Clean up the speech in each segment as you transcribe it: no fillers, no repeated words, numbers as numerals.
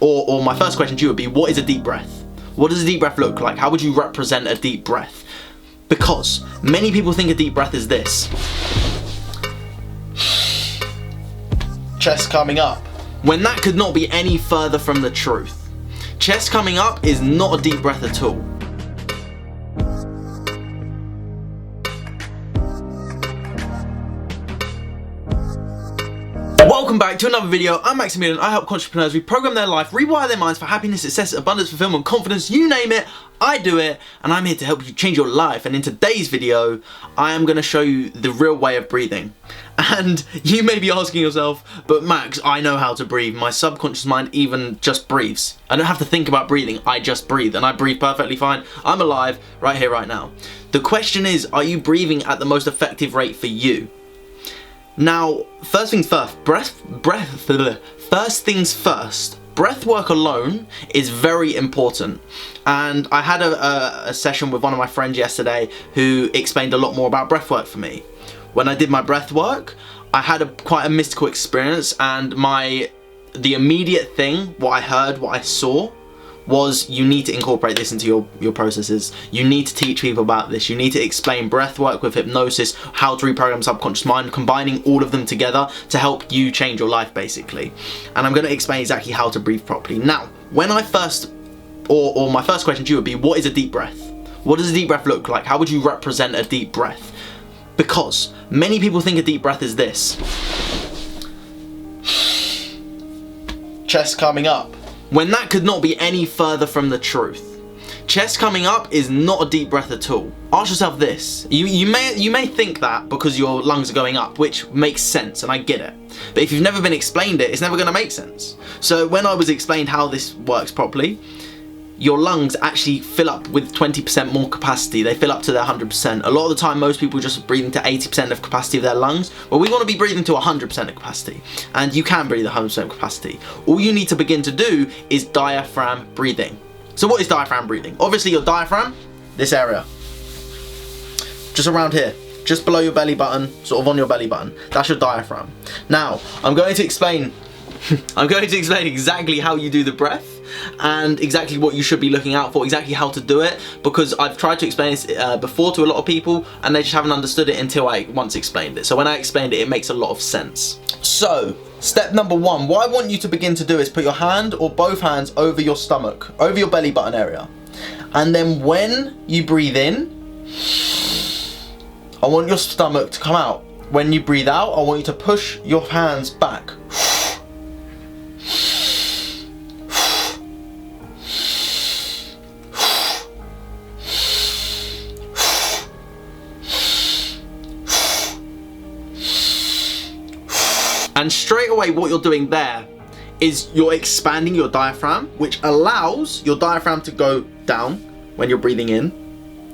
Or my first question to you would be, what is a deep breath? What does a deep breath look like? How would you represent a deep breath? Because many people think a deep breath is this. Chest coming up. When that could not be any further from the truth. Chest coming up is not a deep breath at all. Welcome back to another video. I'm Max Hindle and I help entrepreneurs reprogram their life, rewire their minds for happiness, success, abundance, fulfillment, confidence, you name it, I do it, and I'm here to help you change your life. And in today's video, I am going to show you the real way of breathing. And you may be asking yourself, but Max, I know how to breathe. My subconscious mind even just breathes. I don't have to think about breathing, I just breathe, and I breathe perfectly fine. I'm alive, right here, right now. The question is, are you breathing at the most effective rate for you? Now, first things first, breath work alone is very important. And I had a session with one of my friends yesterday who explained a lot more about breath work for me. When I did my breath work, I had quite a mystical experience, and the immediate thing, what I heard, what I saw, was you need to incorporate this into your processes. You need to teach people about this. You need to explain breath work with hypnosis, how to reprogram subconscious mind, combining all of them together to help you change your life, basically. And I'm going to explain exactly how to breathe properly. Now, when I first, or my first question to you would be, what is a deep breath? What does a deep breath look like? How would you represent a deep breath? Because many people think a deep breath is this. Chest coming up. When that could not be any further from the truth. Chest coming up is not a deep breath at all. Ask yourself this. You may think that because your lungs are going up, which makes sense, and I get it. But if you've never been explained it, it's never going to make sense. So when I was explained how this works properly, your lungs actually fill up with 20% more capacity. They fill up to their 100%. A lot of the time, most people just breathe to 80% of capacity of their lungs. Well, we want to be breathing to 100% of capacity. And you can breathe 100% of capacity. All you need to begin to do is diaphragm breathing. So what is diaphragm breathing? Obviously your diaphragm, this area. Just around here. Just below your belly button, sort of on your belly button. That's your diaphragm. Now, I'm going to explain exactly how you do the breath, and exactly what you should be looking out for, exactly how to do it, because I've tried to explain this before to a lot of people and they just haven't understood it until I once explained it. So when I explained it, it makes a lot of sense. So, step number one, what I want you to begin to do is put your hand or both hands over your stomach, over your belly button area. And then when you breathe in, I want your stomach to come out. When you breathe out, I want you to push your hands back. And straight away what you're doing there is you're expanding your diaphragm, which allows your diaphragm to go down when you're breathing in.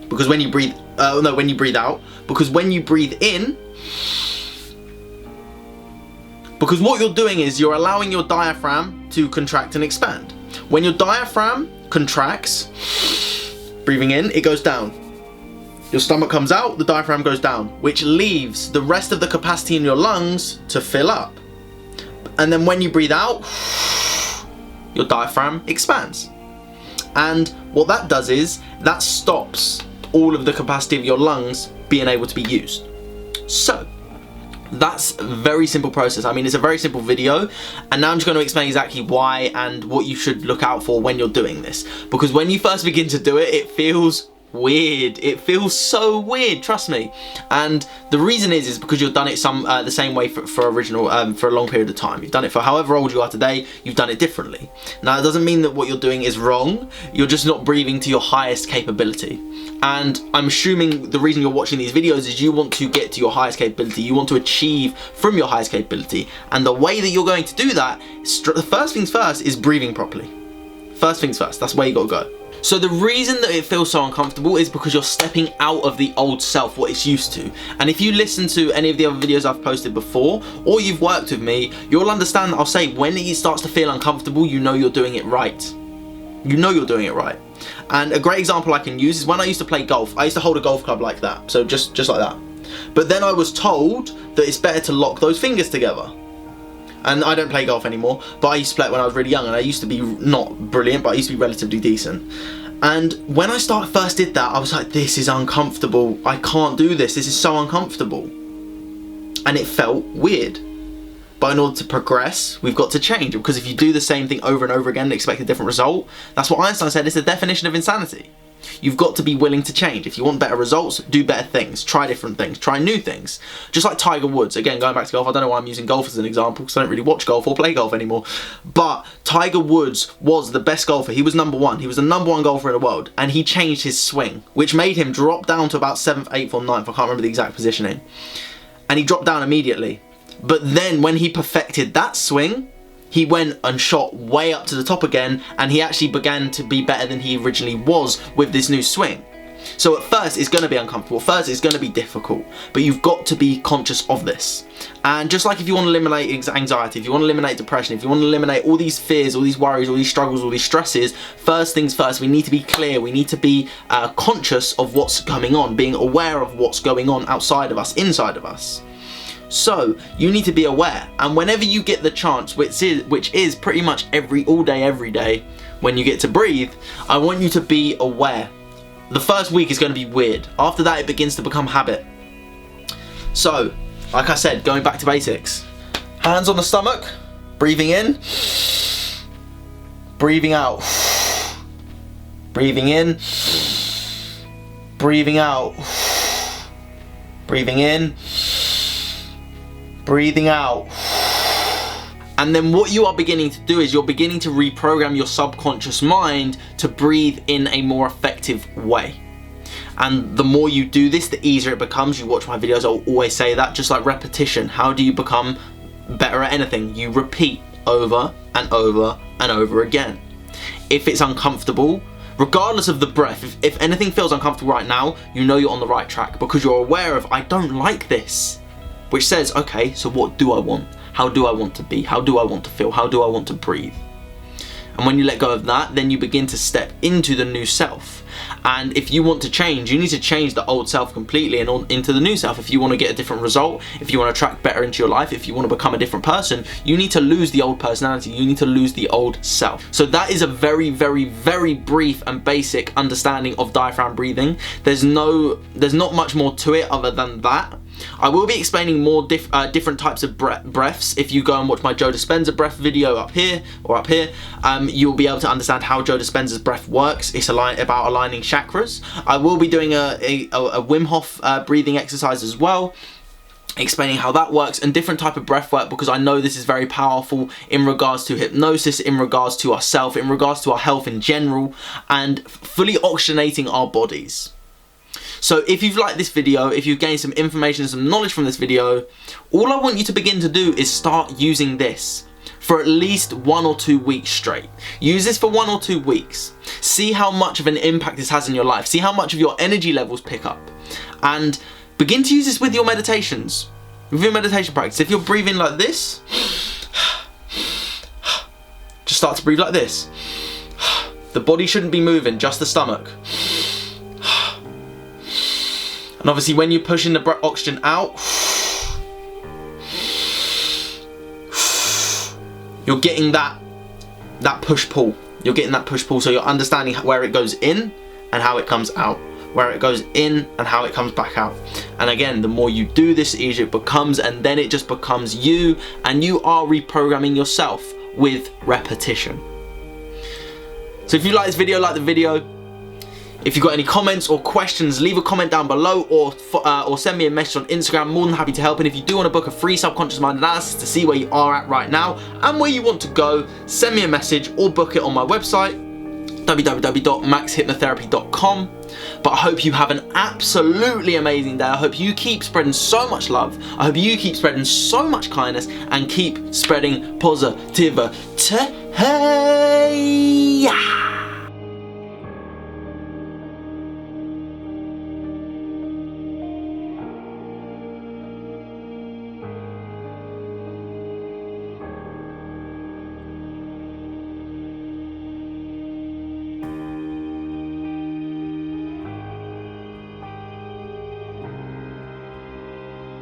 Because when you breathe, when you breathe out. Because when you breathe in, because what you're doing is you're allowing your diaphragm to contract and expand. When your diaphragm contracts, breathing in, it goes down. Your stomach comes out, the diaphragm goes down, which leaves the rest of the capacity in your lungs to fill up. And then when you breathe out, your diaphragm expands. And what that does is, that stops all of the capacity of your lungs being able to be used. So, that's a very simple process. I mean, it's a very simple video, and now I'm just going to explain exactly why and what you should look out for when you're doing this. Because when you first begin to do it, it feels weird. It feels so weird, trust me. And the reason is because you've done it the same way for a long period of time. You've done it for however old you are today, you've done it differently. Now, it doesn't mean that what you're doing is wrong. You're just not breathing to your highest capability. And I'm assuming the reason you're watching these videos is you want to get to your highest capability. You want to achieve from your highest capability. And the way that you're going to do that, the first things first, is breathing properly. First things first, that's where you gotta go. So the reason that it feels so uncomfortable is because you're stepping out of the old self, what it's used to. And if you listen to any of the other videos I've posted before, or you've worked with me, you'll understand that I'll say when it starts to feel uncomfortable, you know you're doing it right. You know you're doing it right. And a great example I can use is when I used to play golf. I used to hold a golf club like that, so just like that. But then I was told that it's better to lock those fingers together. And I don't play golf anymore, but I used to play it when I was really young, and I used to be not brilliant, but I used to be relatively decent. And when I first did that, I was like, this is uncomfortable. I can't do this. This is so uncomfortable. And it felt weird. But in order to progress, we've got to change. Because if you do the same thing over and over again and expect a different result, that's what Einstein said is the definition of insanity. You've got to be willing to change. If you want better results, do better things. Try different things. Try new things. Just like Tiger Woods. Again, going back to golf, I don't know why I'm using golf as an example because I don't really watch golf or play golf anymore. But Tiger Woods was the best golfer. He was number one. He was the number one golfer in the world. And he changed his swing, which made him drop down to about 7th, 8th or 9th. I can't remember the exact positioning. And he dropped down immediately. But then when he perfected that swing, he went and shot way up to the top again, and he actually began to be better than he originally was with this new swing. So at first it's going to be uncomfortable, at first it's going to be difficult, but you've got to be conscious of this. And just like if you want to eliminate anxiety, if you want to eliminate depression, if you want to eliminate all these fears, all these worries, all these struggles, all these stresses, first things first, we need to be clear, we need to be conscious of what's going on, being aware of what's going on outside of us, inside of us. So you need to be aware, and whenever you get the chance, which is pretty much all day every day when you get to breathe, I want you to be aware. The first week is going to be weird. After that it begins to become habit. So like I said, going back to basics, hands on the stomach, breathing in, breathing out, breathing in, breathing out, breathing in, breathing out. And then what you are beginning to do is you're beginning to reprogram your subconscious mind to breathe in a more effective way. And the more you do this, the easier it becomes. You watch my videos, I'll always say that, just like repetition. How do you become better at anything? You repeat over and over and over again. If it's uncomfortable, regardless of the breath, if anything feels uncomfortable right now, you know you're on the right track because you're aware of, I don't like this. Which says, okay, so what do I want? How do I want to be? How do I want to feel? How do I want to breathe? And when you let go of that, then you begin to step into the new self. And if you want to change, you need to change the old self completely and into the new self. If you want to get a different result, if you want to attract better into your life, if you want to become a different person, you need to lose the old personality. You need to lose the old self. So that is a very, very, very brief and basic understanding of diaphragm breathing. There's not much more to it other than that. I will be explaining more different types of breaths. If you go and watch my Joe Dispenza breath video up here, you'll be able to understand how Joe Dispenza's breath works. It's about aligning chakras. I will be doing a Wim Hof breathing exercise as well, explaining how that works and different type of breath work, because I know this is very powerful in regards to hypnosis, in regards to ourself, in regards to our health in general, and fully oxygenating our bodies. So if you've liked this video, if you've gained some information and some knowledge from this video, all I want you to begin to do is start using this for at least 1 or 2 weeks straight. Use this for 1 or 2 weeks. See how much of an impact this has in your life. See how much of your energy levels pick up. And begin to use this with your meditations, with your meditation practice. If you're breathing like this, just start to breathe like this. The body shouldn't be moving, just the stomach. And obviously when you're pushing the oxygen out, you're getting that push-pull. You're getting that push-pull, so you're understanding where it goes in and how it comes out. Where it goes in and how it comes back out. And again, the more you do this, the easier it becomes, and then it just becomes you, and you are reprogramming yourself with repetition. So if you like this video, like the video. If you've got any comments or questions, leave a comment down below or send me a message on Instagram. I'm more than happy to help. And if you do want to book a free subconscious mind analysis to see where you are at right now and where you want to go, send me a message or book it on my website, www.maxhypnotherapy.com. But I hope you have an absolutely amazing day. I hope you keep spreading so much love. I hope you keep spreading so much kindness and keep spreading positivity.